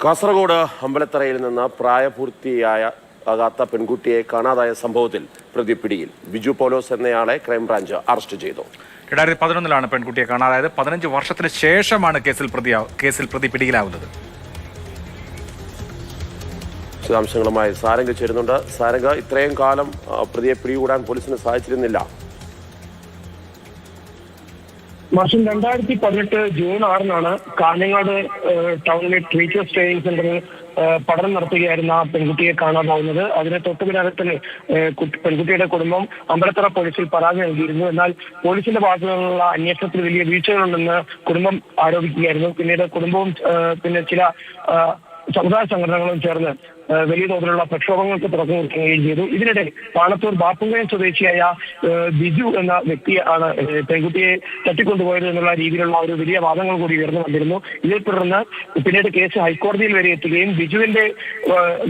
കാസർഗോഡ് അമ്പലത്തറയിൽ നിന്ന് പ്രായപൂർത്തിയാകാത്ത പെൺകുട്ടിയെ കാണാതായ സംഭവത്തിൽ പ്രതി പിടിയിൽ. ബിജു പോലോസ് എന്നയാളെ ക്രൈംബ്രാഞ്ച് അറസ്റ്റ് ചെയ്തു. 2011 പെൺകുട്ടിയെ കാണാതായത്. 15 വർഷത്തിന് ശേഷമാണ് കേസിൽ പ്രതി പിടിയിലാവുന്നത്. വിശദാംശങ്ങളുമായി സാരംഗ് ചേരുന്നുണ്ട്. സാരംഗ്, ഇത്രയും കാലം പ്രതിയെ പിടികൂടാൻ പോലീസിന് സാധിച്ചിരുന്നില്ല. മാസം 2018 ജൂൺ 6 കാഞ്ഞങ്ങാട് ടൗണിലെ ടീച്ചേഴ്സ് ട്രെയിനിങ് സെന്ററിൽ പഠനം നടത്തുകയായിരുന്ന പെൺകുട്ടിയെ കാണാതാവുന്നത്. അതിന് തൊട്ടു പിന്നാലെ തന്നെ പെൺകുട്ടിയുടെ കുടുംബം അമ്പലത്തറ പോലീസിൽ പരാതി നൽകിയിരുന്നു. എന്നാൽ പോലീസിന്റെ ഭാഗത്തു നിന്നുള്ള അന്വേഷണത്തിൽ വലിയ വീഴ്ചകളുണ്ടെന്ന് കുടുംബം ആരോപിക്കുകയായിരുന്നു. പിന്നീട് കുടുംബവും പിന്നെ ചില സമുദായ സംഘടനകളും ചേർന്ന് വലിയ തോതിലുള്ള പ്രക്ഷോഭങ്ങൾക്ക് തുറന്നു കൊടുക്കുകയും ചെയ്തു. ഇതിനിടെ പാണത്തൂർ ബാപ്പുങ്കയം സ്വദേശിയായ ബിജു എന്ന വ്യക്തിയാണ് പെൺകുട്ടിയെ തട്ടിക്കൊണ്ടുപോയത് എന്നുള്ള രീതിയിലുള്ള ഒരു വലിയ വാദങ്ങൾ കൂടി ഉയർന്നു വന്നിരുന്നു. ഇതേ തുടർന്ന് പിന്നീട് കേസ് ഹൈക്കോടതിയിൽ വരെ എത്തുകയും ബിജുവിന്റെ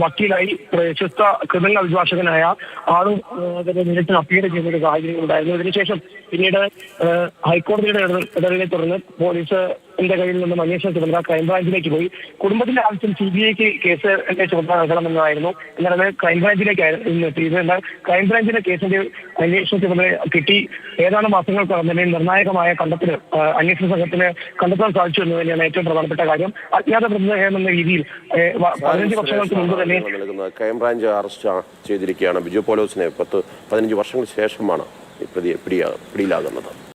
വക്കീലായി പ്രശസ്ത ക്രിമിനൽ അഭിഭാഷകനായ ആളും നേരിട്ട് അപ്പീൽ ചെയ്യുന്ന ഒരു സാഹചര്യം ഉണ്ടായിരുന്നു. ഇതിനുശേഷം പിന്നീട് ഹൈക്കോടതിയുടെ ഇടപെടലിനെ തുടർന്ന് പോലീസിന്റെ കയ്യിൽ നിന്നും അന്വേഷണ ചുമതല ക്രൈംബ്രാഞ്ചിലേക്ക് പോയി. കുടുംബത്തിന്റെ ആവശ്യം CBIക്ക് കേസ് ചുമതല നൽകണമെന്നായിരുന്നു. എന്നാൽ അത് ക്രൈംബ്രാഞ്ചിലേക്കായിരുന്നു എത്തിയത്. എന്നാൽ ക്രൈംബ്രാഞ്ചിന്റെ കേസിന്റെ അന്വേഷണ ചുമതല കിട്ടി ഏതാനും മാസങ്ങൾക്കകം തന്നെ നിർണായകമായ കണ്ടെത്തൽ അന്വേഷണ സംഘത്തിന് കണ്ടെത്താൻ സാധിച്ചു എന്ന് തന്നെയാണ് ഏറ്റവും പ്രധാനപ്പെട്ട കാര്യം. അജ്ഞാത മൃതദേഹം എന്ന രീതിയിൽ 15 വർഷങ്ങൾക്ക് മുമ്പ് തന്നെ ക്രൈംബ്രാഞ്ച് അറസ്റ്റ് ചെയ്തിരിക്കുകയാണ്. ബിജു പോലോസിനെ 15 വർഷങ്ങൾക്ക് ശേഷമാണ് ഈ പ്രതിയെ പിടിയിലാകുന്നത്.